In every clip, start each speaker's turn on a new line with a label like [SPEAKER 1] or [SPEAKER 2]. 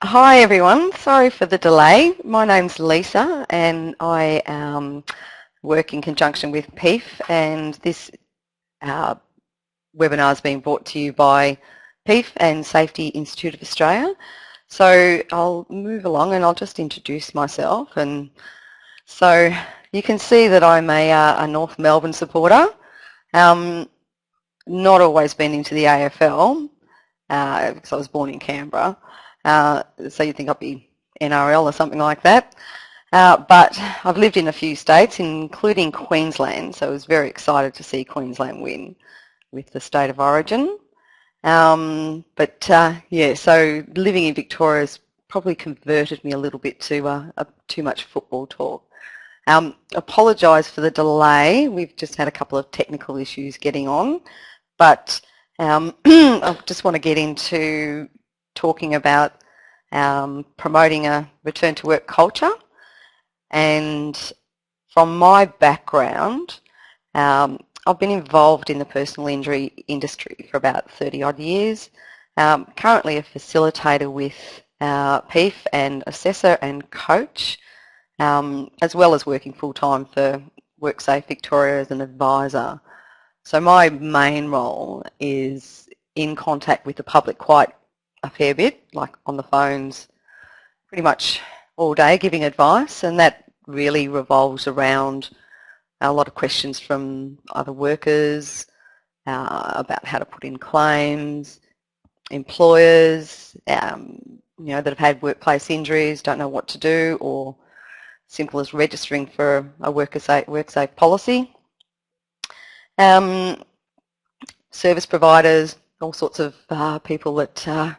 [SPEAKER 1] Hi everyone, sorry for the delay. My name's Lisa and I work in conjunction with PEEF, and this uh, webinar is being brought to you by PEEF and Safety Institute of Australia. So I'll move along and I'll just introduce myself. And so you can see that I'm a North Melbourne supporter. Not always been into the AFL because I was born in Canberra. So you'd think I'd be NRL or something like that. But I've lived in a few states, including Queensland, so I was very excited to see Queensland win with the state of origin. Yeah, so living in Victoria has probably converted me a little bit to too much football talk. Apologise for the delay. We've just had a couple of technical issues getting on, but I just want to get into talking about promoting a return to work culture. And from my background, I've been involved in the personal injury industry for about 30 odd years. Currently a facilitator with PEEF and assessor and coach, as well as working full-time for WorkSafe Victoria as an advisor. So my main role is in contact with the public quite a fair bit, like on the phones pretty much all day giving advice, and that really revolves around a lot of questions from other workers about how to put in claims, employers that have had workplace injuries, don't know what to do, or simple as registering for a WorkSafe policy. Service providers, all sorts of people that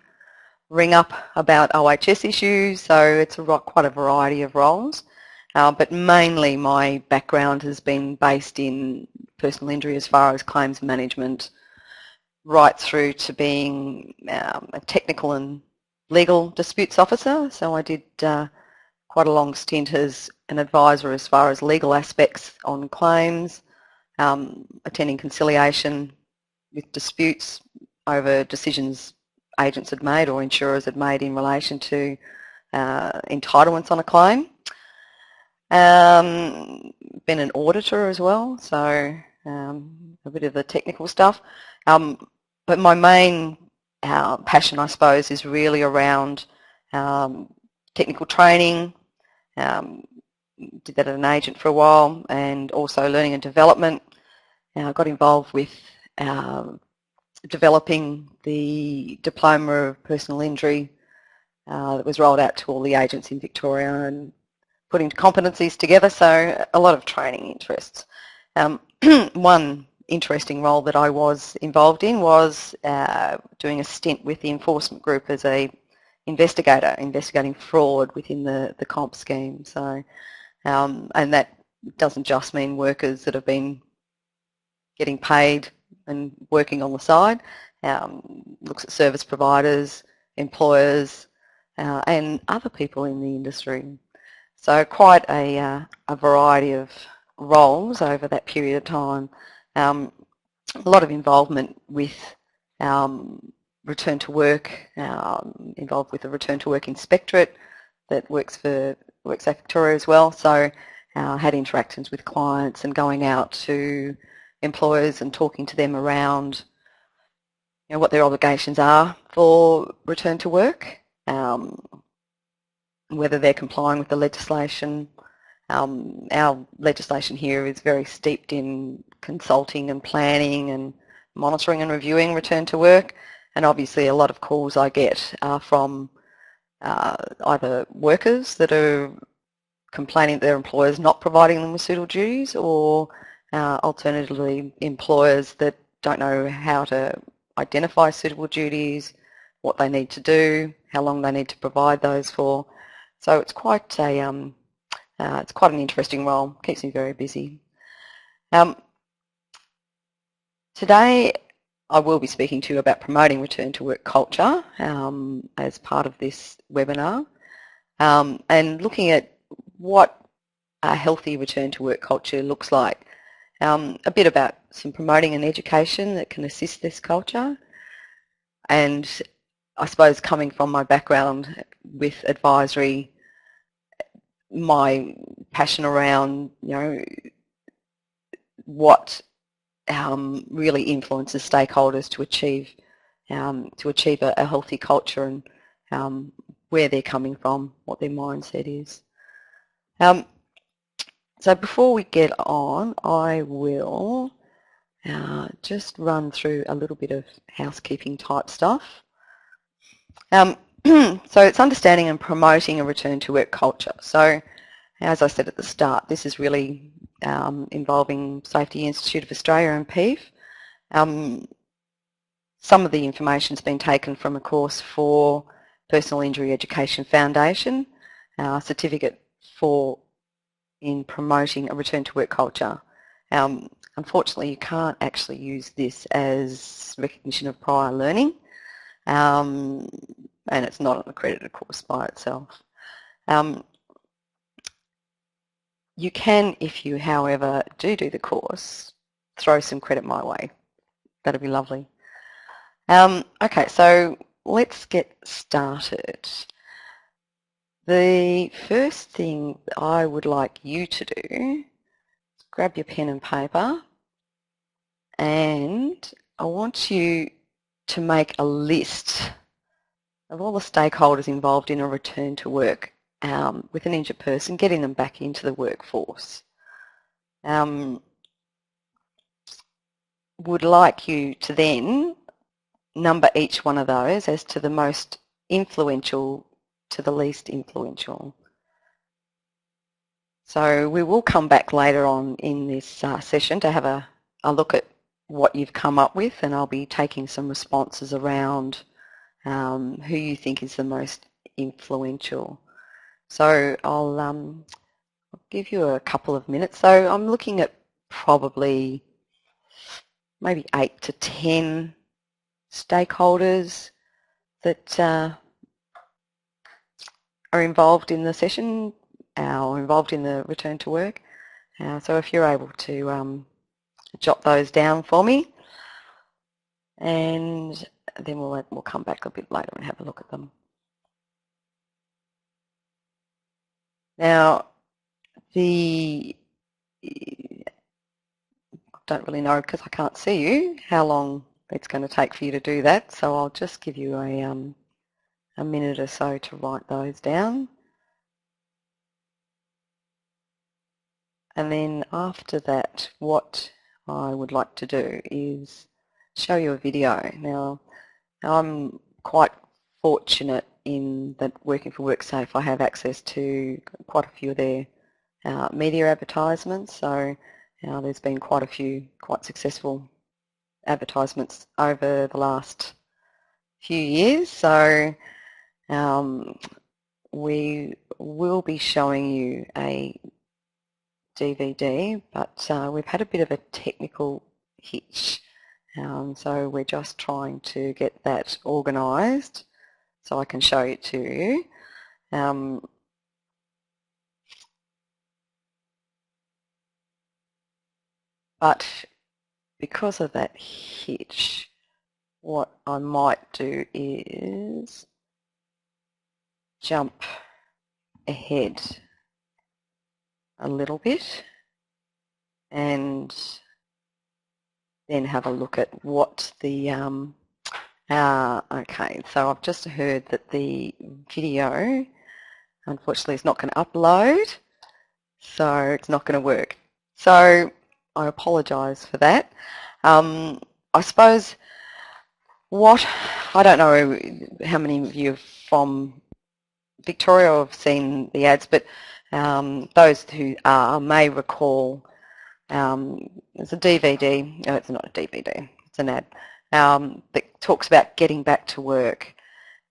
[SPEAKER 1] ring up about OHS issues, so it's quite a variety of roles. But mainly my background has been based in personal injury as far as claims management, right through to being a technical and legal disputes officer. So I did quite a long stint as an advisor as far as legal aspects on claims, attending conciliation with disputes over decisions agents had made or insurers had made in relation to entitlements on a claim. Been an auditor as well, so a bit of the technical stuff. But my main passion, I suppose, is really around technical training. Did that at an agent for a while, and also learning and development. Got involved with developing the diploma of personal injury that was rolled out to all the agents in Victoria and putting competencies together, so a lot of training interests. One interesting role that I was involved in was doing a stint with the enforcement group as a investigator, investigating fraud within the comp scheme. So, and that doesn't just mean workers that have been getting paid and working on the side. Looks at service providers, employers, and other people in the industry. So quite a variety of roles over that period of time. A lot of involvement with return to work, involved with the return to work inspectorate that works for WorkSafe Victoria as well. So had interactions with clients and going out to employers and talking to them around what their obligations are for return to work, whether they're complying with the legislation. Our legislation here is very steeped in consulting and planning and monitoring and reviewing return to work, and obviously a lot of calls I get are from either workers that are complaining that their employers not providing them with suitable duties, or alternatively employers that don't know how to identify suitable duties, what they need to do, how long they need to provide those for. So it's quite an interesting role. Keeps me very busy. Today I will be speaking to you about promoting return to work culture as part of this webinar, and looking at what a healthy return to work culture looks like. A bit about some promoting and education that can assist this culture, and I suppose coming from my background with advisory, my passion around, you know, what really influences stakeholders to achieve a healthy culture, and where they're coming from, what their mindset is. So before we get on, I will just run through a little bit of housekeeping type stuff. So it's understanding and promoting a return to work culture. So as I said at the start, this is really involving Safety Institute of Australia and PEEF. Some of the information has been taken from a course for Personal Injury Education Foundation, certificate in promoting a return to work culture. Unfortunately, you can't actually use this as recognition of prior learning, and it's not an accredited course by itself. You can, if you, however, do the course, throw some credit my way. That'd be lovely. Okay, so let's get started. The first thing I would like you to do is grab your pen and paper, and I want you to make a list of all the stakeholders involved in a return to work with an injured person, getting them back into the workforce. Would like you to then number each one of those as to the most influential to the least influential. So we will come back later on in this session to have a look at what you've come up with, and I'll be taking some responses around who you think is the most influential. So I'll give you a couple of minutes. So I'm looking at probably maybe 8 to 10 stakeholders that are involved in the session or involved in the return to work. So if you're able to jot those down for me, and then we'll come back a bit later and have a look at them. Now, I don't really know, because I can't see you, how long it's going to take for you to do that, so I'll just give you a minute or so to write those down. And then after that, what I would like to do is show you a video. Now, I'm quite fortunate in that working for WorkSafe, I have access to quite a few of their media advertisements. So there's been quite a few quite successful advertisements over the last few years. So we will be showing you a DVD, but we've had a bit of a technical hitch. So we're just trying to get that organised so I can show it to you. But because of that hitch, what I might do is jump ahead a little bit and then have a look at what the okay, so I've just heard that the video unfortunately is not going to upload, so it's not going to work. So I apologise for that. I suppose I don't know how many of you are from Victoria have seen the ads, but those who are may recall there's a DVD, no, it's not a DVD, it's an ad, that talks about getting back to work.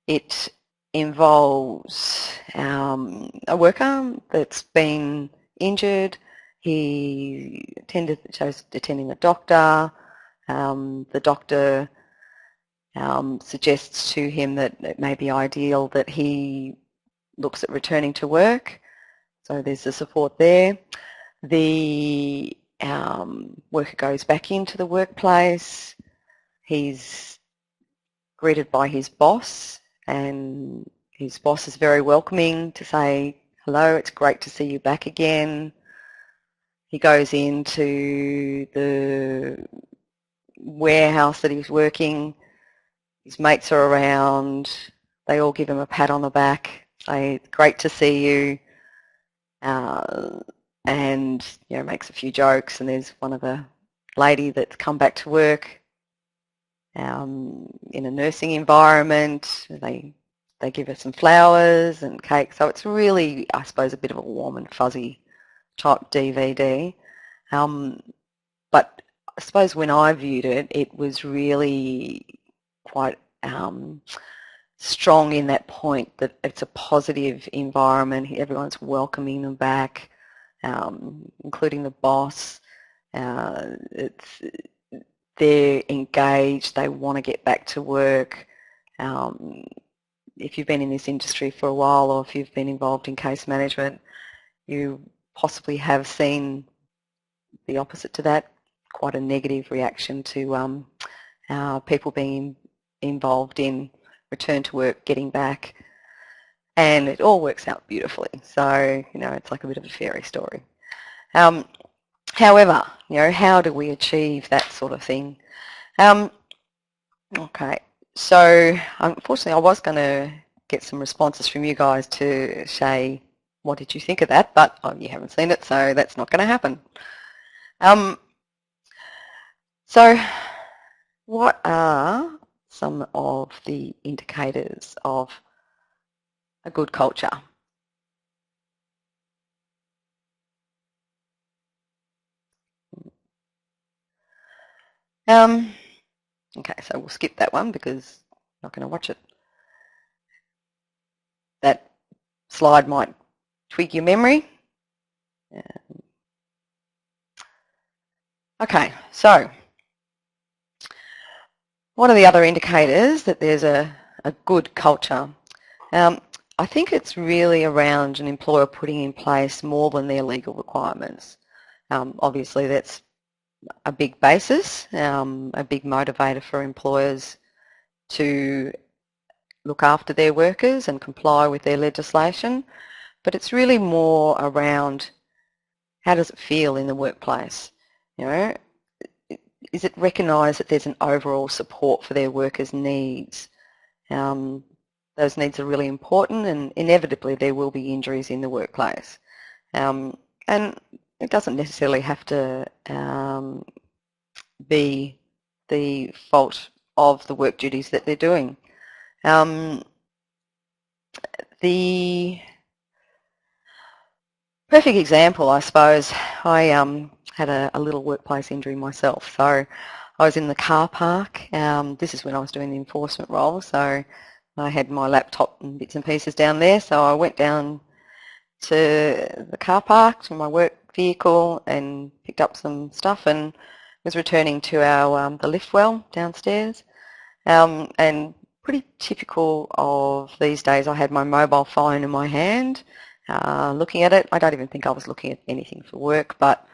[SPEAKER 1] It involves a worker that's been injured. He chose attending the doctor. The doctor suggests to him that it may be ideal that he looks at returning to work. So there's the support there. The worker goes back into the workplace. He's greeted by his boss, and his boss is very welcoming to say, hello, it's great to see you back again. He goes into the warehouse that he's working. His mates are around. They all give him a pat on the back, say, great to see you, and makes a few jokes. And there's one of the lady that's come back to work in a nursing environment. They give her some flowers and cake. So it's really, I suppose, a bit of a warm and fuzzy type DVD. But I suppose when I viewed it, it was really quite strong in that point that it's a positive environment. Everyone's welcoming them back, including the boss. They're engaged. They want to get back to work. If you've been in this industry for a while, or if you've been involved in case management, you possibly have seen the opposite to that, quite a negative reaction to people being involved in return to work, getting back, and it all works out beautifully. So, it's like a bit of a fairy story. However, how do we achieve that sort of thing? Okay, so unfortunately I was going to get some responses from you guys to say, what did you think of that? But you haven't seen it, so that's not going to happen. So what are some of the indicators of a good culture? Okay, so we'll skip that one because I'm not going to watch it. That slide might tweak your memory. Okay, so what are the other indicators that there's a good culture? I think it's really around an employer putting in place more than their legal requirements. Obviously that's a big basis, a big motivator for employers to look after their workers and comply with their legislation, but it's really more around how does it feel in the workplace? Is it recognised that there's an overall support for their workers' needs? Those needs are really important, and inevitably there will be injuries in the workplace. And it doesn't necessarily have to be the fault of the work duties that they're doing. The perfect example, I suppose, I had a little workplace injury myself. So I was in the car park. This is when I was doing the enforcement role, so I had my laptop and bits and pieces down there. So I went down to the car park to my work vehicle and picked up some stuff and was returning to our the lift well downstairs. And pretty typical of these days, I had my mobile phone in my hand, looking at it. I don't even think I was looking at anything for work, but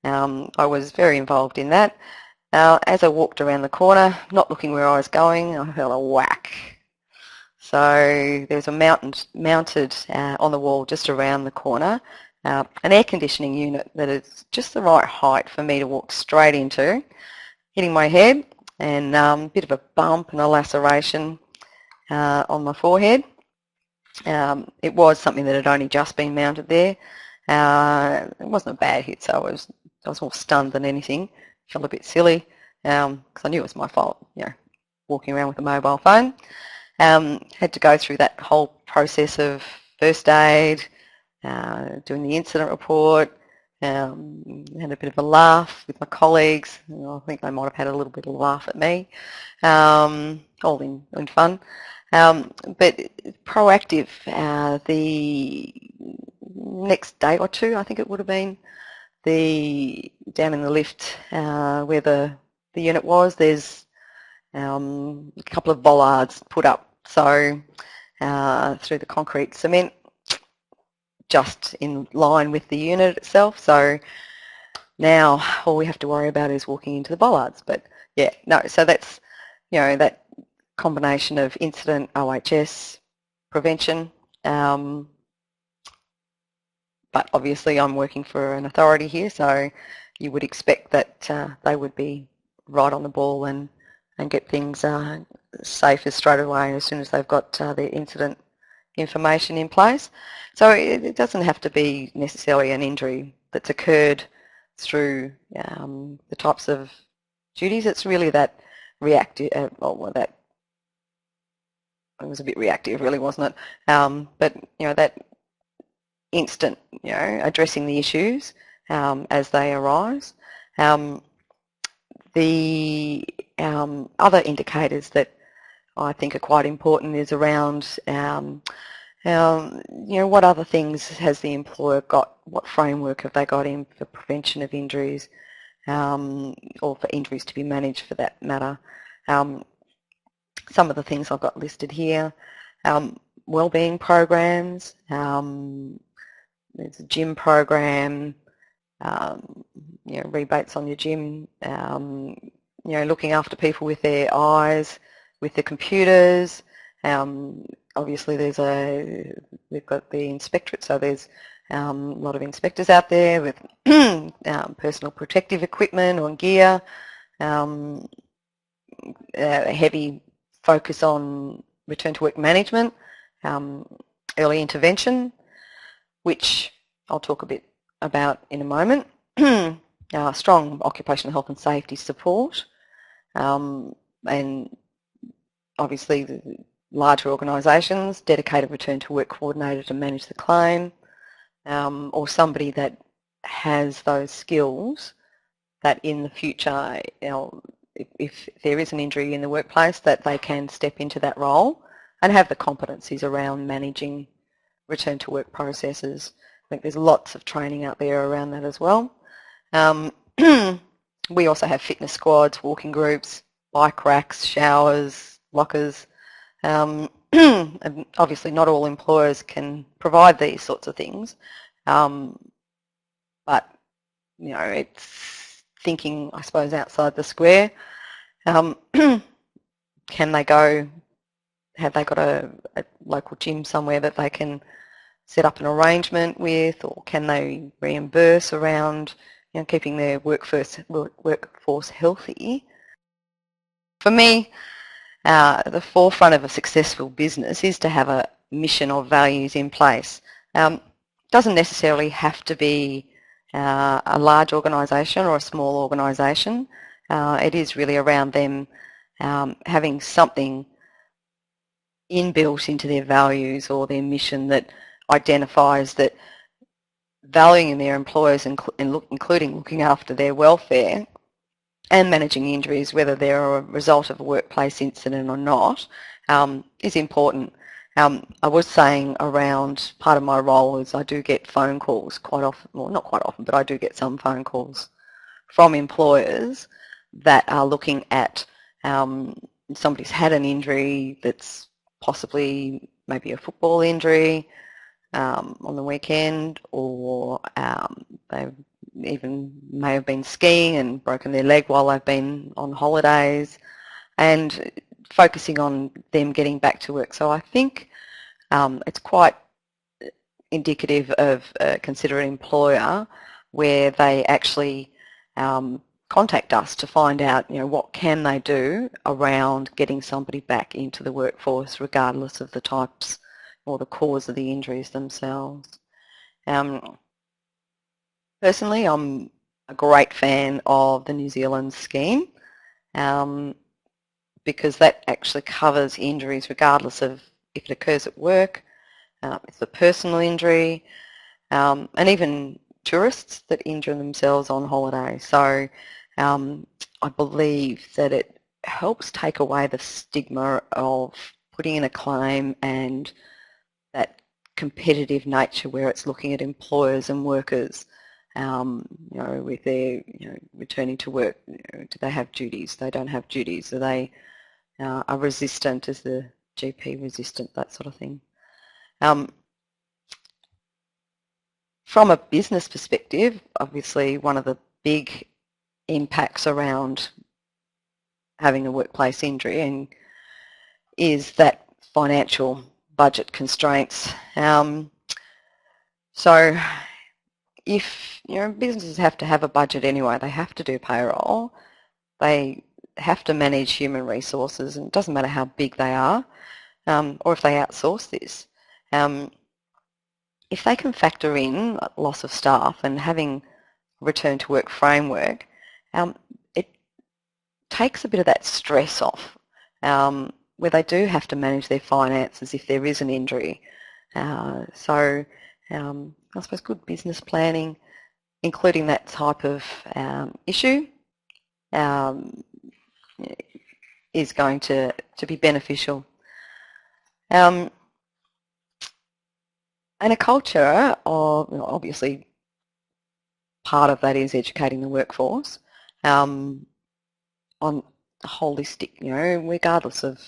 [SPEAKER 1] I was very involved in that. As I walked around the corner, not looking where I was going, I felt a whack. So there's a mounted on the wall just around the corner, an air conditioning unit that is just the right height for me to walk straight into, hitting my head, and a bit of a bump and a laceration on my forehead. It was something that had only just been mounted there. It wasn't a bad hit, so I was more stunned than anything. Felt a bit silly because I knew it was my fault, walking around with a mobile phone. Had to go through that whole process of first aid, doing the incident report, had a bit of a laugh with my colleagues. I think they might have had a little bit of a laugh at me, all in fun. But proactive, the next day or two, I think it would have been, down in the lift where the unit was, there's a couple of bollards put up, so through the concrete cement, just in line with the unit itself. So now all we have to worry about is walking into the bollards. But yeah, no, so that's, that combination of incident, OHS, prevention. But obviously I'm working for an authority here, so you would expect that they would be right on the ball and get things safer straight away as soon as they've got their incident information in place. So it doesn't have to be necessarily an injury that's occurred through the types of duties. It's really that reactive, that it was a bit reactive really, wasn't it? But that instant, addressing the issues as they arise. The other indicators that I think are quite important is around what other things has the employer got, what framework have they got in for prevention of injuries, or for injuries to be managed for that matter. Some of the things I've got listed here, wellbeing programs, there's a gym program, rebates on your gym, looking after people with their eyes, with the computers. Obviously we've got the inspectorate, so there's a lot of inspectors out there with personal protective equipment or gear, a heavy focus on return to work management, early intervention, which I'll talk a bit about in a moment, strong occupational health and safety support, and obviously the larger organisations, dedicated return to work coordinator to manage the claim, or somebody that has those skills that in the future, if there is an injury in the workplace, that they can step into that role and have the competencies around managing return to work processes. I think there's lots of training out there around that as well. We also have fitness squads, walking groups, bike racks, showers, lockers. And obviously not all employers can provide these sorts of things, but it's thinking, I suppose, outside the square. Can they go, have they got a local gym somewhere that they can set up an arrangement with, or can they reimburse around keeping their workforce healthy? For me, the forefront of a successful business is to have a mission or values in place. Doesn't necessarily have to be a large organisation or a small organisation. It is really around them having something inbuilt into their values or their mission that identifies that valuing their employers, including looking after their welfare and managing injuries, whether they're a result of a workplace incident or not, is important. I was saying around part of my role is I do get phone calls quite often, well not quite often, but I do get some phone calls from employers that are looking at somebody's had an injury that's possibly maybe a football injury on the weekend, or they even may have been skiing and broken their leg while they've been on holidays, and focusing on them getting back to work. So I think it's quite indicative of a considerate employer where they actually contact us to find out, what can they do around getting somebody back into the workforce regardless of the types or the cause of the injuries themselves. Personally, I'm a great fan of the New Zealand scheme because that actually covers injuries regardless of if it occurs at work, if it's a personal injury, and even tourists that injure themselves on holiday. So I believe that it helps take away the stigma of putting in a claim and that competitive nature where it's looking at employers and workers, with their, returning to work. Do they have duties? They don't have duties. Are they are resistant? Is the GP resistant? That sort of thing. From a business perspective, obviously one of the big impacts around having a workplace injury is that financial budget constraints. So if businesses have to have a budget anyway, they have to do payroll, they have to manage human resources, and it doesn't matter how big they are, or if they outsource this. If they can factor in loss of staff and having a return to work framework, it takes a bit of that stress off, where they do have to manage their finances if there is an injury. So I suppose good business planning, including that type of issue, is going to be beneficial. And a culture of, obviously part of that is educating the workforce on holistic, regardless of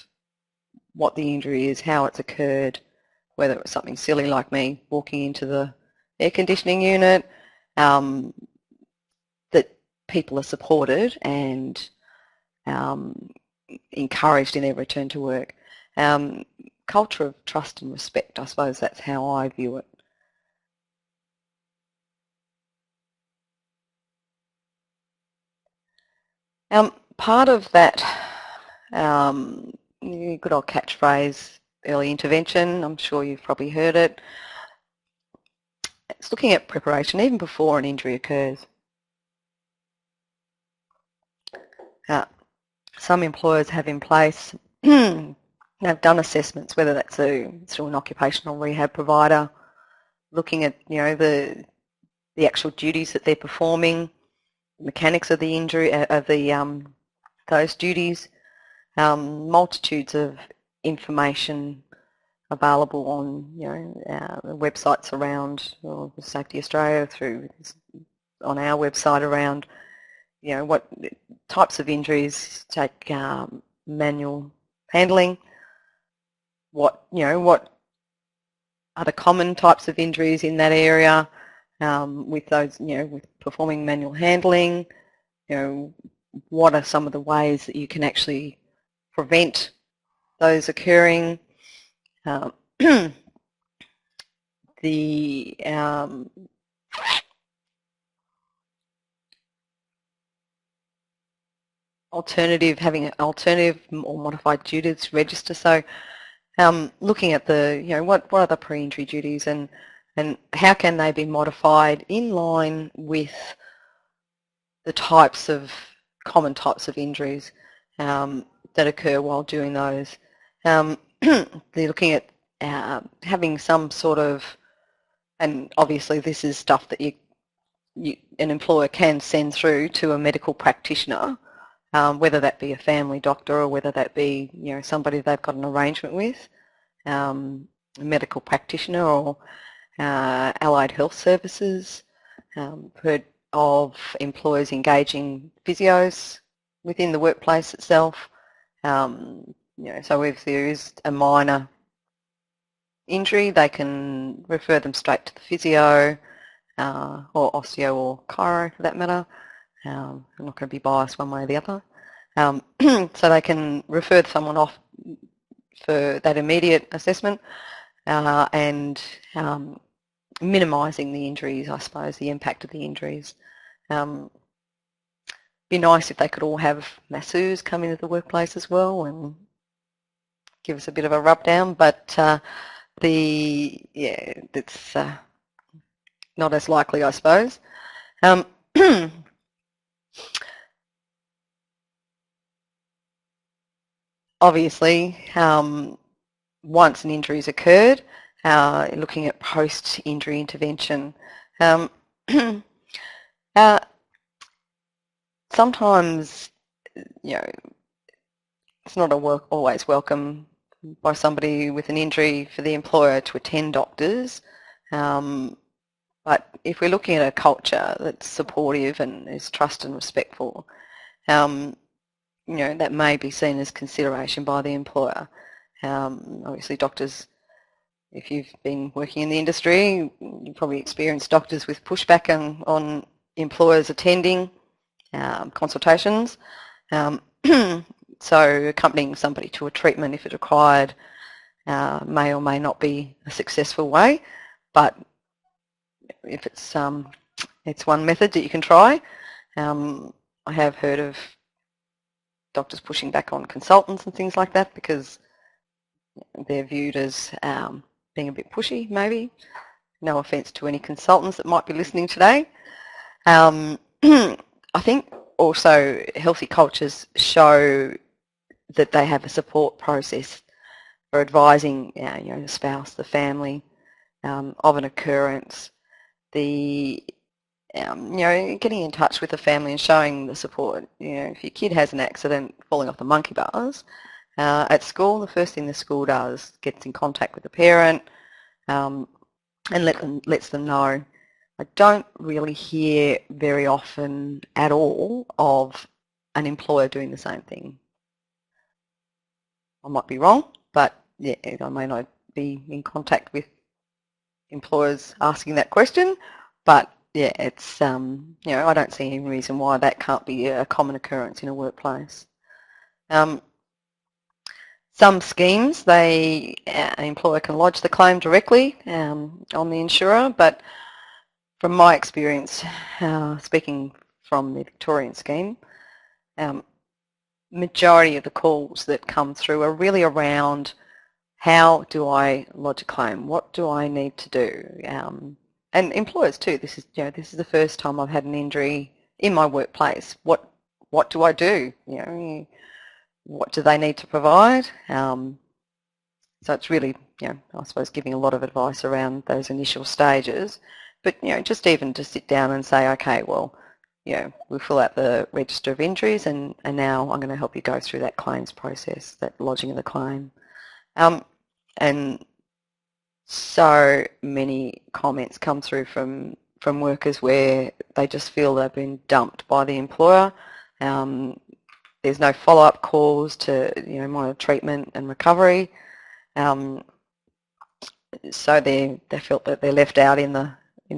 [SPEAKER 1] what the injury is, how it's occurred, whether it was something silly like me walking into the air conditioning unit, that people are supported and encouraged in their return to work. Culture of trust and respect, I suppose that's how I view it. Part of that good old catchphrase, early intervention, I'm sure you've probably heard it. It's looking at preparation even before an injury occurs. Some employers have in place, they've done assessments, whether that's through an occupational rehab provider, looking at the actual duties that they're performing, mechanics of the injury, those duties, multitudes of information available on websites around Safety Australia, on our website around what types of injuries take manual handling, what are the common types of injuries in that area, with those with performing manual handling, what are some of the ways that you can actually prevent those occurring. The having an alternative or modified duties register. So looking at the what are the pre-injury duties and how can they be modified in line with the common types of injuries that occur while doing those. They're looking at having some sort of, and obviously this is stuff that an employer can send through to a medical practitioner, whether that be a family doctor or whether that be somebody they've got an arrangement with, a medical practitioner or allied health services. Heard of employers engaging physios within the workplace itself. So if there is a minor injury, they can refer them straight to the physio or osteo or chiro for that matter. I'm not going to be biased one way or the other. So they can refer someone off for that immediate assessment and minimising the injuries, I suppose, the impact of the injuries. Be nice if they could all have masseurs come into the workplace as well and give us a bit of a rub down, but it's not as likely, I suppose. Obviously, once an injury's occurred, looking at post-injury intervention. Sometimes, it's not always welcome by somebody with an injury for the employer to attend doctors, but if we're looking at a culture that's supportive and is trust and respectful, that may be seen as consideration by the employer. Obviously doctors, if you've been working in the industry, you've probably experienced doctors with pushback on employers attending consultations. So accompanying somebody to a treatment if it's required, may or may not be a successful way, but if it's one method that you can try. I have heard of doctors pushing back on consultants and things like that because they're viewed as being a bit pushy, maybe. No offence to any consultants that might be listening today. I think also healthy cultures show that they have a support process for advising the spouse, the family of an occurrence, getting in touch with the family and showing the support. If your kid has an accident falling off the monkey bars at school, the first thing the school does gets in contact with the parent and lets them know. I don't really hear very often at all of an employer doing the same thing. I might be wrong, but yeah, I may not be in contact with employers asking that question, but yeah, it's I don't see any reason why that can't be a common occurrence in a workplace. Some schemes, an employer can lodge the claim directly on the insurer, but from my experience, speaking from the Victorian scheme, majority of the calls that come through are really around how do I lodge a claim? What do I need to do? And employers too. This is the first time I've had an injury in my workplace. What do I do? What do they need to provide? So it's really, I suppose, giving a lot of advice around those initial stages. But just even to sit down and say, okay, well, we'll fill out the register of injuries, and now I'm going to help you go through that claims process, that lodging of the claim. And so many comments come through from workers where they just feel they've been dumped by the employer. There's no follow-up calls to monitor treatment and recovery. So they felt that they're left out in the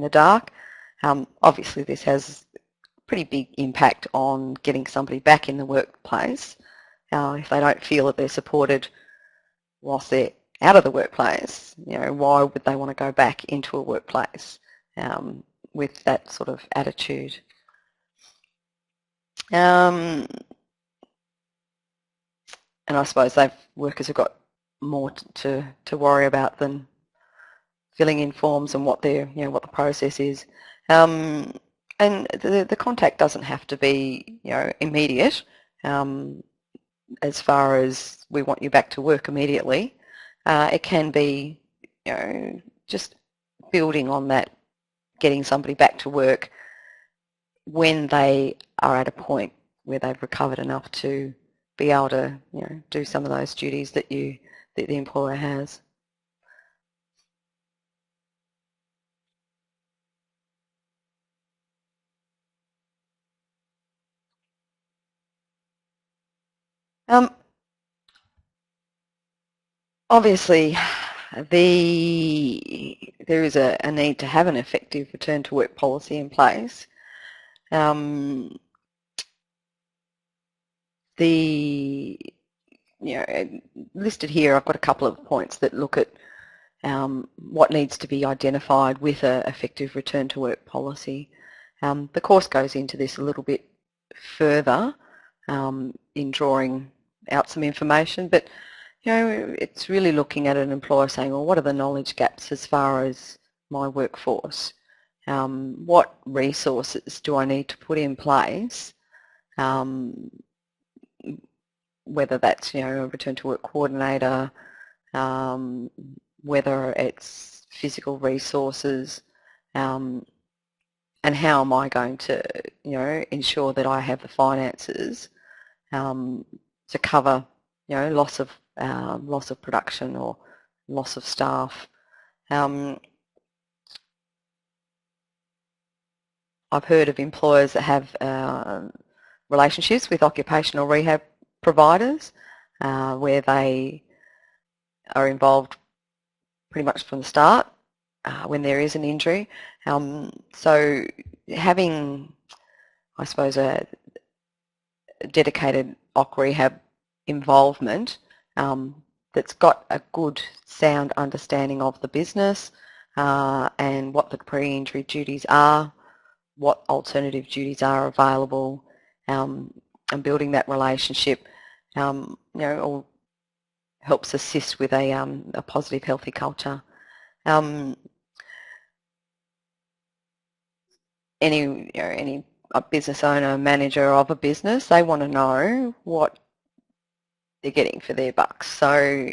[SPEAKER 1] dark. Obviously, this has pretty big impact on getting somebody back in the workplace. If they don't feel that they're supported whilst they're out of the workplace, why would they want to go back into a workplace with that sort of attitude? And I suppose workers have got more to worry about than filling in forms and what what the process is. And the contact doesn't have to be immediate. As far as we want you back to work immediately, it can be just building on that, getting somebody back to work when they are at a point where they've recovered enough to be able to do some of those duties that the employer has. Obviously, there is a need to have an effective return to work policy in place. Listed here, I've got a couple of points that look at what needs to be identified with an effective return to work policy. The course goes into this a little bit further in drawing out some information, but it's really looking at an employer saying, well, what are the knowledge gaps as far as my workforce? What resources do I need to put in place? Whether that's a return to work coordinator, whether it's physical resources, and how am I going to ensure that I have the finances to cover loss of production or loss of staff. I've heard of employers that have relationships with occupational rehab providers where they are involved pretty much from the start when there is an injury. So having, I suppose, a dedicated OC rehab involvement, that's got a good, sound understanding of the business and what the pre-injury duties are, what alternative duties are available, and building that relationship, all helps assist with a positive, healthy culture. Any business owner, manager of a business, they want to know what they're getting for their bucks. So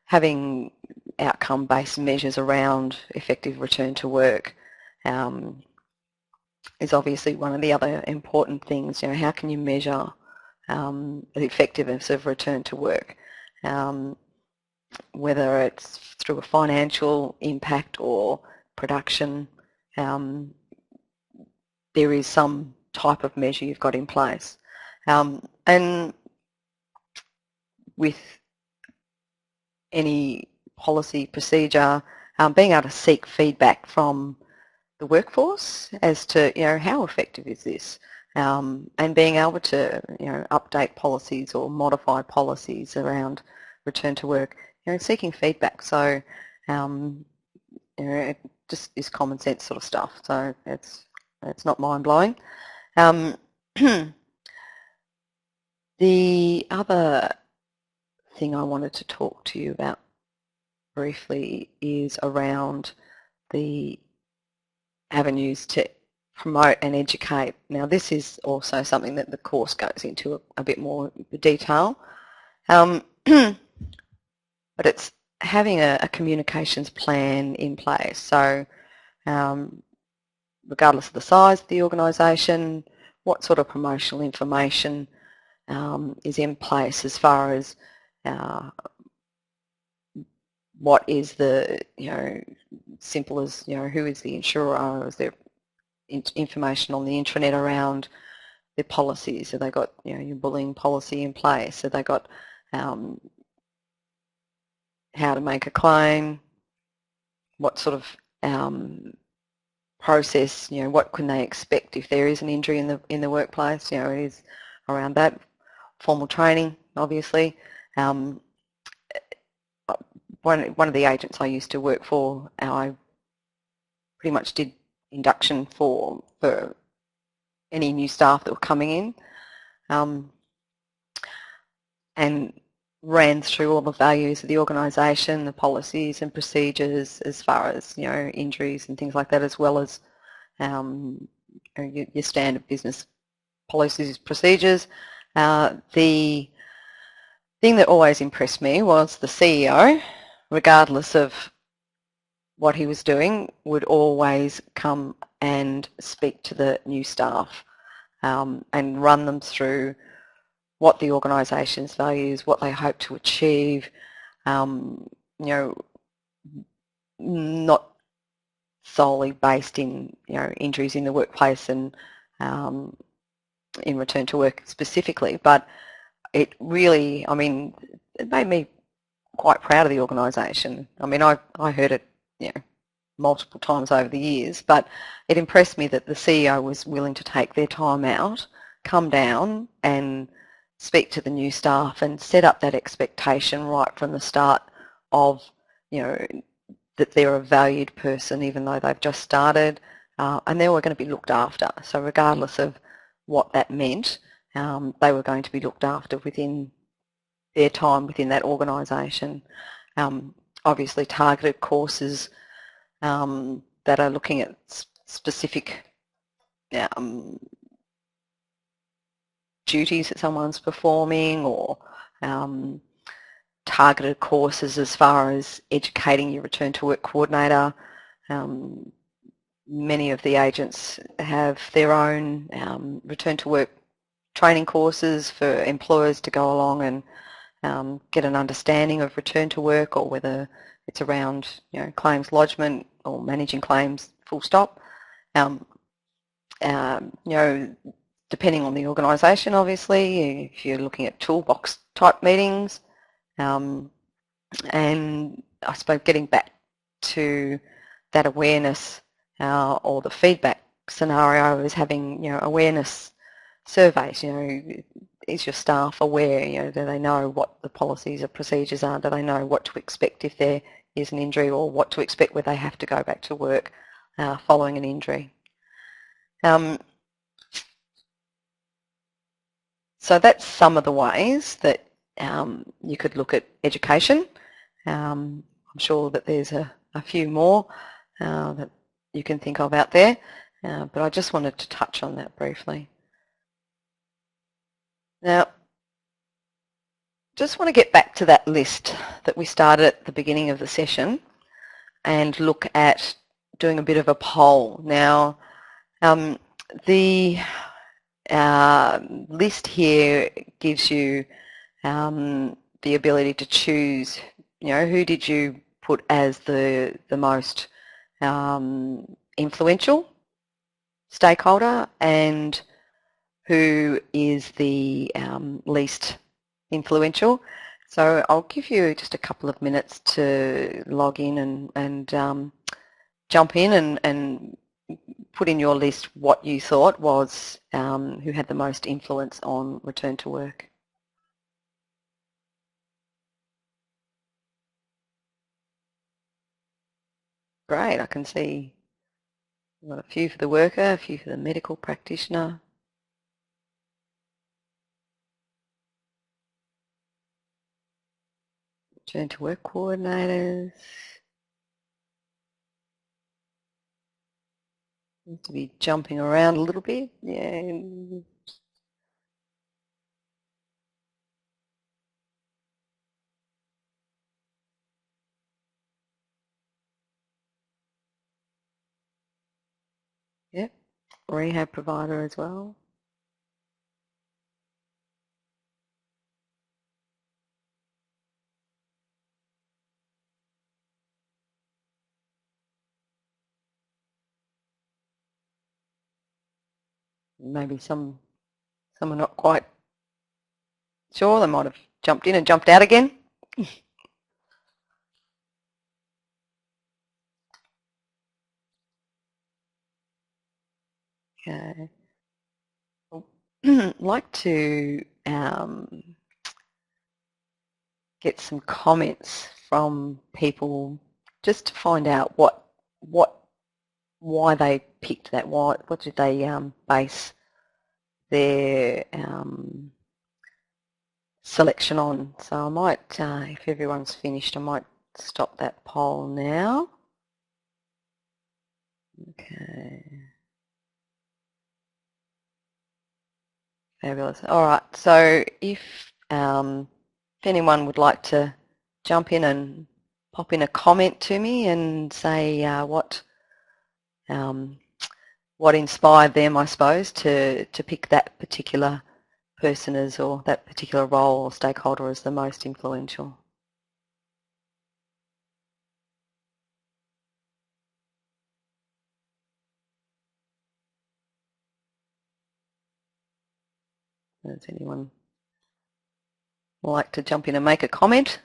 [SPEAKER 1] having outcome-based measures around effective return to work is obviously one of the other important things. How can you measure the effectiveness of return to work? Whether it's through a financial impact or production, there is some type of measure you've got in place. And with any policy procedure, being able to seek feedback from the workforce as to how effective is this, and being able to update policies or modify policies around return to work, seeking feedback. So it just is common sense sort of stuff. So it's not mind blowing. The other thing I wanted to talk to you about briefly is around the avenues to promote and educate. Now, this is also something that the course goes into a bit more detail, but it's having a communications plan in place. So regardless of the size of the organisation, what sort of promotional information is in place as far as what is the, simple as, who is the insurer? Is there information on the intranet around their policies? Have they got, your bullying policy in place? Have they got how to make a claim? What sort of process, what can they expect if there is an injury in the workplace? It is around that. Formal training, obviously. One of the agents I used to work for, I pretty much did induction for any new staff that were coming in, and ran through all the values of the organisation, the policies and procedures as far as injuries and things like that, as well as your standard business policies, procedures. The thing that always impressed me was the CEO, regardless of what he was doing, would always come and speak to the new staff and run them through what the organisation's values, what they hope to achieve, not solely based in injuries in the workplace and in return to work specifically, but it really, it made me quite proud of the organisation. I heard it multiple times over the years, but it impressed me that the CEO was willing to take their time out, come down and speak to the new staff and set up that expectation right from the start of, that they're a valued person even though they've just started, and they were going to be looked after. So regardless of what that meant, they were going to be looked after within their time within that organisation. Obviously targeted courses that are looking at specific duties that someone's performing, or targeted courses as far as educating your return to work coordinator. Many of the agents have their own return to work training courses for employers to go along and get an understanding of return to work, or whether it's around claims lodgement or managing claims full stop. Depending on the organisation, obviously, if you're looking at toolbox type meetings, and I suppose getting back to that awareness or the feedback scenario is having awareness surveys. is your staff aware? You know, do they know what the policies or procedures are? Do they know what to expect if there is an injury, or what to expect where they have to go back to work following an injury? So that's some of the ways that you could look at education. I'm sure that there's a few more that you can think of out there, but I just wanted to touch on that briefly. Now, just want to get back to that list that we started at the beginning of the session and look at doing a bit of a poll. Now, the list here gives you the ability to choose, you know, who did you put as the most influential stakeholder and who is the least influential. So I'll give you just a couple of minutes to log in and jump in and put in your list what you thought was who had the most influence on return to work. Great, I can see we've got a few for the worker, a few for the medical practitioner. Return to work coordinators. Seems to be jumping around a little bit. Yeah. Yep. Rehab provider as well. Maybe some are not quite sure. They might have jumped in and jumped out again. Okay. I'd like to get some comments from people just to find out why they picked that. What did they base their selection on? So I might, if everyone's finished, I might stop that poll now. Okay. Fabulous. All right. So if anyone would like to jump in and pop in a comment to me and say what inspired them, I suppose, to pick that particular person as, or that particular role or stakeholder as the most influential. Does anyone like to jump in and make a comment?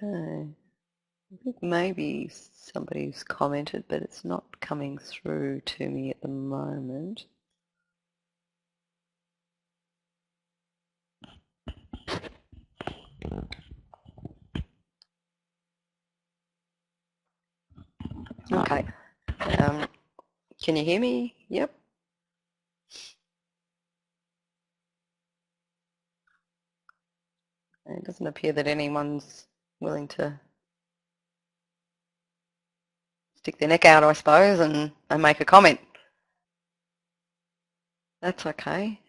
[SPEAKER 1] Okay. I think maybe somebody's commented, but it's not coming through to me at the moment. Okay. Can you hear me? Yep. It doesn't appear that anyone's willing to stick their neck out, I suppose, and make a comment. That's okay.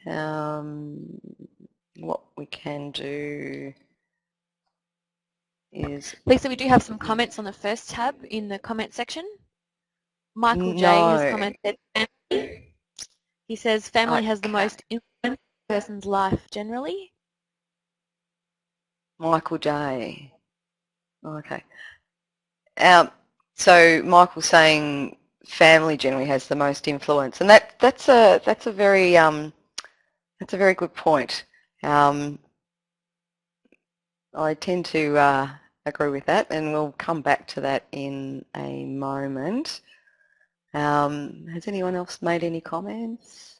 [SPEAKER 1] What we can do is...
[SPEAKER 2] Lisa, we do have some comments on the first tab in the comment section. Michael J has commented, family. He says family has the most influence on a person's life generally.
[SPEAKER 1] Michael J. Okay. So Michael's saying family generally has the most influence, and that's a very good point. I tend to agree with that, and we'll come back to that in a moment. Has anyone else made any comments?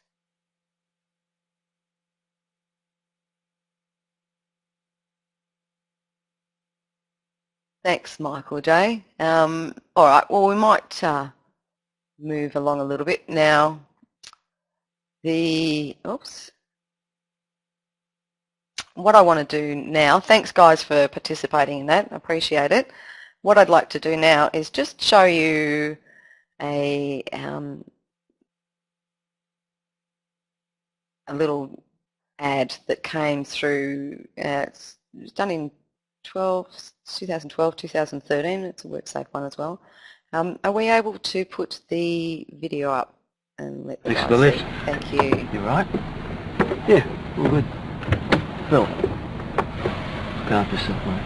[SPEAKER 1] Thanks, Michael J. All right, well, we might move along a little bit now. What I want to do now, thanks guys for participating in that, I appreciate it. What I'd like to do now is just show you a little ad that came through, it was done in 2012, 2013, it's a WorkSafe one as well. Are we able to put the video up and let the guys see? Thank you.
[SPEAKER 3] You right? Yeah, all good. Phil, look after yourself, mate.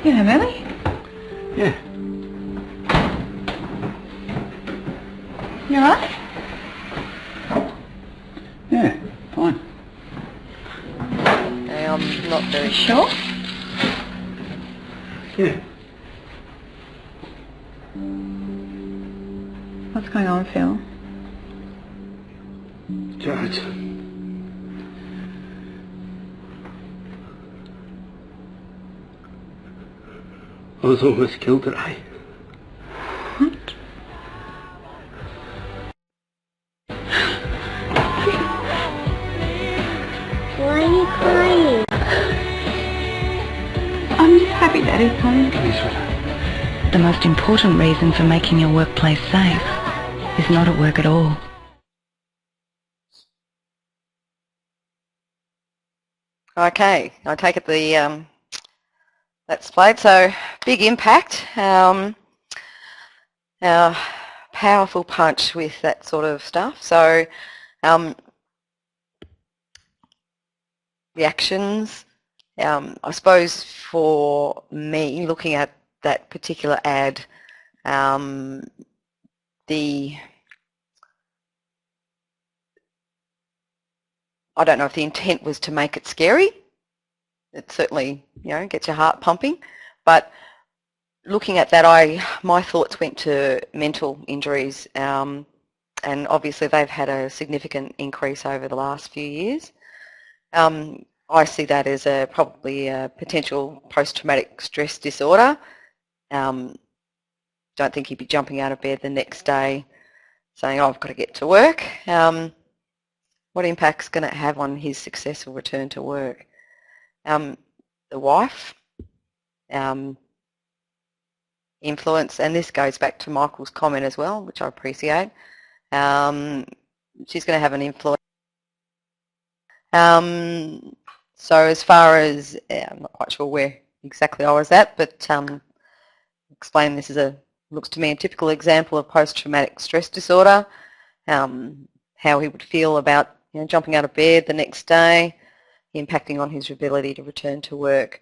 [SPEAKER 4] Yeah, really?
[SPEAKER 3] Yeah.
[SPEAKER 4] You alright?
[SPEAKER 3] Yeah, fine.
[SPEAKER 1] I'm not very
[SPEAKER 4] Sure?
[SPEAKER 3] Yeah.
[SPEAKER 4] What's going on, Phil?
[SPEAKER 3] Jared. I was almost killed today.
[SPEAKER 4] What?
[SPEAKER 5] Why are you crying?
[SPEAKER 4] I'm just happy Daddy's home.
[SPEAKER 3] Come here, sweetheart.
[SPEAKER 6] The most important reason for making your workplace safe is not at work at all.
[SPEAKER 1] Okay, I take it that's played. So big impact, our powerful punch with that sort of stuff. So reactions, I suppose for me, looking at that particular ad, I don't know if the intent was to make it scary. It certainly, gets your heart pumping. But looking at that, my thoughts went to mental injuries, and obviously they've had a significant increase over the last few years. I see that as probably a potential post-traumatic stress disorder. Don't think he'd be jumping out of bed the next day saying, oh, I've got to get to work. What impact's going to have on his successful return to work? The wife, influence, and this goes back to Michael's comment as well, which I appreciate. She's going to have an influence. So as far as, I'm not quite sure where exactly I was at, but explain this looks to me a typical example of post-traumatic stress disorder, how he would feel about jumping out of bed the next day, impacting on his ability to return to work.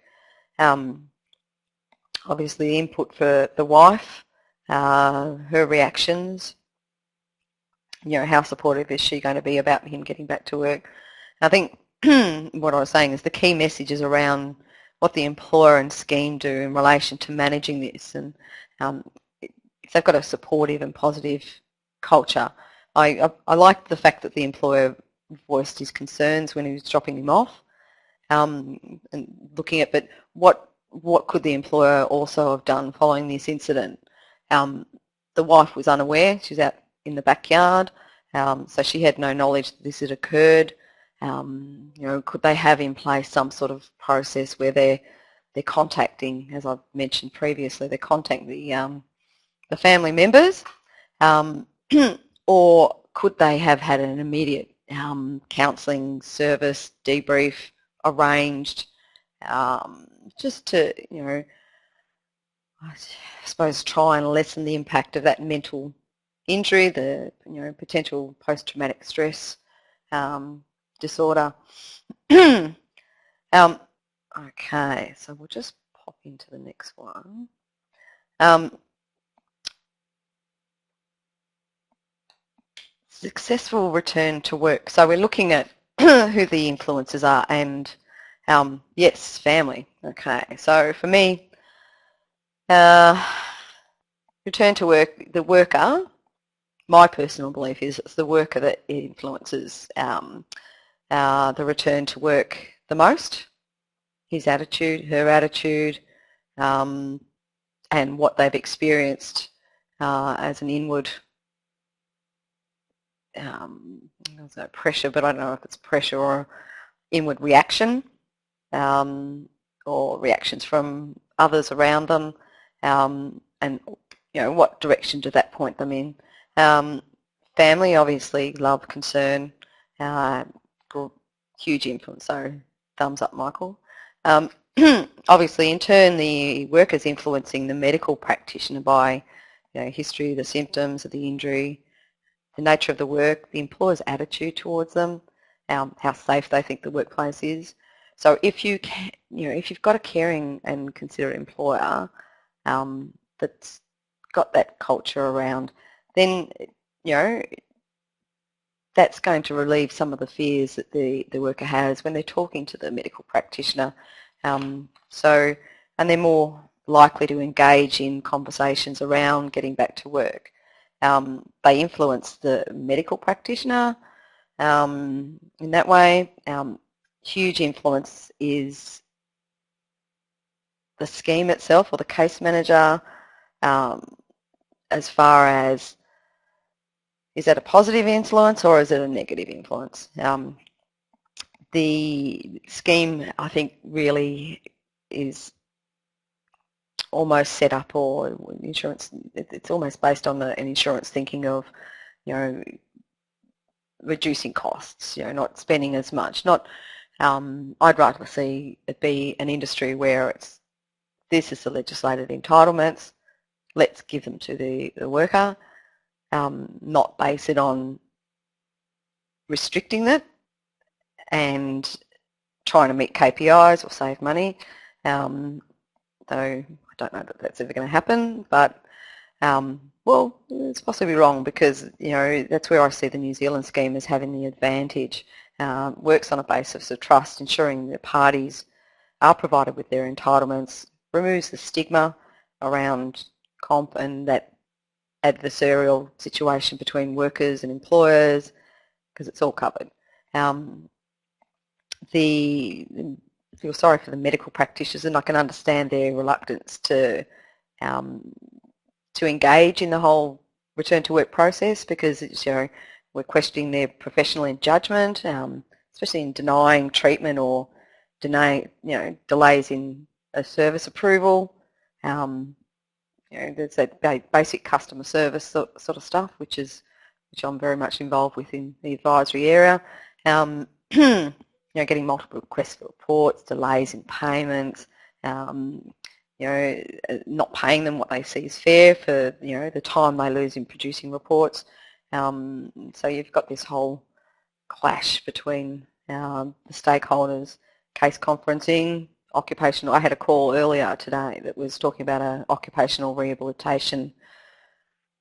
[SPEAKER 1] Obviously the input for the wife, her reactions, how supportive is she going to be about him getting back to work. I think what I was saying is the key message is around what the employer and scheme do in relation to managing this, and if they've got a supportive and positive culture. I liked the fact that the employer voiced his concerns when he was dropping him off, and looking at, but what could the employer also have done following this incident? The wife was unaware. She was out in the backyard, so she had no knowledge that this had occurred. Could they have in place some sort of process where they're contacting, as I've mentioned previously, they contact the family members, or could they have had an immediate counselling service debrief arranged, just to, I suppose try and lessen the impact of that mental injury, the potential post-traumatic stress disorder. Okay, so we'll just pop into the next one. Successful return to work. So we're looking at who the influencers are, and yes, family. Okay, so for me, return to work, the worker, my personal belief is it's the worker that influences the return to work the most, his attitude, her attitude, and what they've experienced as an inward pressure, but I don't know if it's pressure or inward reaction, or reactions from others around them, and what direction did that point them in. Family, obviously, love, concern, huge influence, so thumbs up, Michael. Obviously, in turn, the worker's influencing the medical practitioner by history, the symptoms of the injury, the nature of the work, the employer's attitude towards them, how safe they think the workplace is. So if you've got a caring and considerate employer that's got that culture around, then that's going to relieve some of the fears that the worker has when they're talking to the medical practitioner. And they're more likely to engage in conversations around getting back to work. They influence the medical practitioner in that way. Huge influence is the scheme itself, or the case manager, as far as, is that a positive influence or is it a negative influence? The scheme, I think, really is almost set up, or insurance, it's almost based on an insurance thinking of, reducing costs, not spending as much. I'd rather see it be an industry where this is the legislated entitlements, let's give them to the worker, not base it on restricting it and trying to meet KPIs or save money, though I don't know that that's ever going to happen, but well, it's possibly wrong, because that's where I see the New Zealand scheme as having the advantage. Works on a basis of trust, ensuring that parties are provided with their entitlements, removes the stigma around comp and that adversarial situation between workers and employers, because it's all covered. Feel sorry for the medical practitioners, and I can understand their reluctance to engage in the whole return to work process, because it's, we're questioning their professional judgment, especially in denying treatment or delays in a service approval. There's that basic customer service sort of stuff, which I'm very much involved with in the advisory area. Getting multiple requests for reports, delays in payments, not paying them what they see as fair for the time they lose in producing reports. So you've got this whole clash between the stakeholders, case conferencing, occupational. I had a call earlier today that was talking about occupational rehabilitation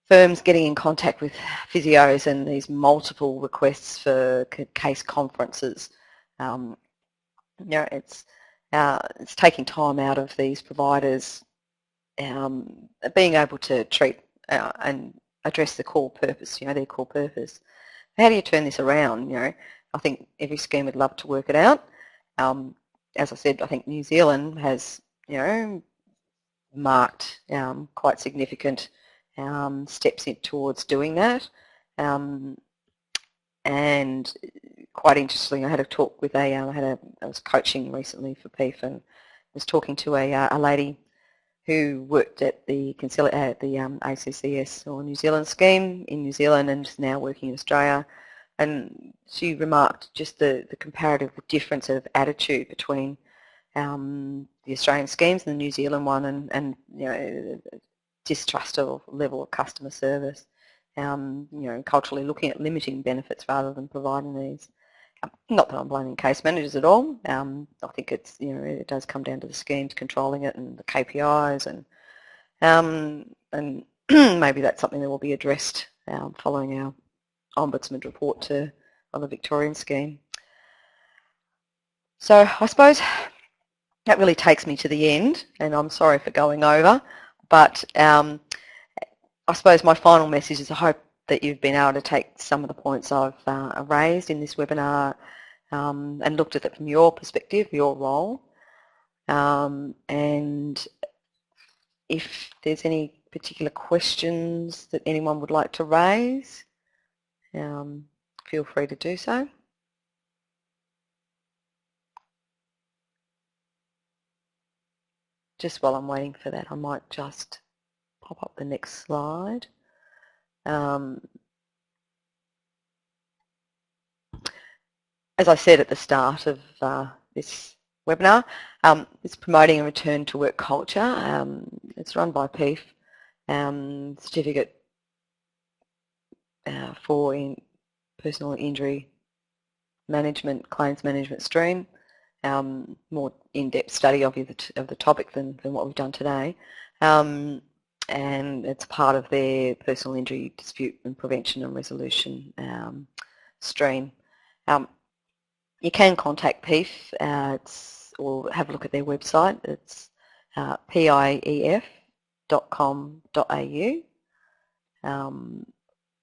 [SPEAKER 1] firms getting in contact with physios and these multiple requests for case conferences. It's taking time out of these providers being able to treat and address the core purpose, their core purpose. How do you turn this around? I think every scheme would love to work it out. As I said, I think New Zealand has, marked quite significant steps towards doing that, and quite interesting. I had a talk with I was coaching recently for PEEF and was talking to a lady who worked at the ACCS or New Zealand scheme in New Zealand and is now working in Australia. And she remarked just the comparative difference of attitude between the Australian schemes and the New Zealand one, and you know, distrustful level of customer service. You know, culturally looking at limiting benefits rather than providing these. Not that I'm blaming case managers at all. I think it's, you know, it does come down to the schemes controlling it and the KPIs, and maybe that's something that will be addressed following our Ombudsman report on the Victorian scheme. So I suppose that really takes me to the end, and I'm sorry for going over, but I suppose my final message is I hope that you've been able to take some of the points I've raised in this webinar and looked at it from your perspective, your role. And if there's any particular questions that anyone would like to raise, feel free to do so. Just while I'm waiting for that, I might just pop up the next slide. As I said at the start of this webinar, it's promoting a return to work culture. It's run by PEEF, certificate for personal injury management, claims management stream. More in-depth study of the topic than what we've done today. And it's part of their personal injury dispute and prevention and resolution stream. You can contact PEEF or have a look at their website. It's pief.com.au,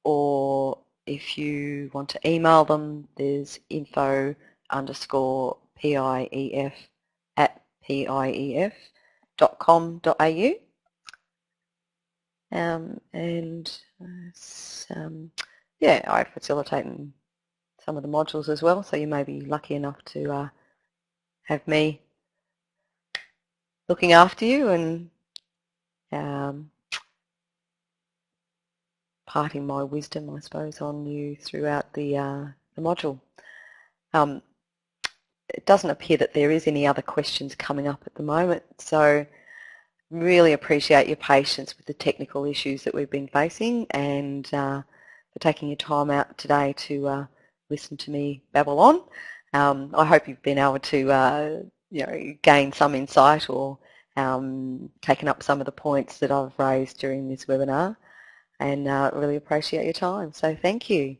[SPEAKER 1] or if you want to email them, there's info_pief@pief.com.au. Yeah, I facilitate some of the modules as well, so you may be lucky enough to have me looking after you and parting my wisdom, I suppose, on you throughout the module. It doesn't appear that there is any other questions coming up at the moment, so really appreciate your patience with the technical issues that we've been facing, and for taking your time out today to listen to me babble on. I hope you've been able to you know, gain some insight or taken up some of the points that I've raised during this webinar, and really appreciate your time. So thank you.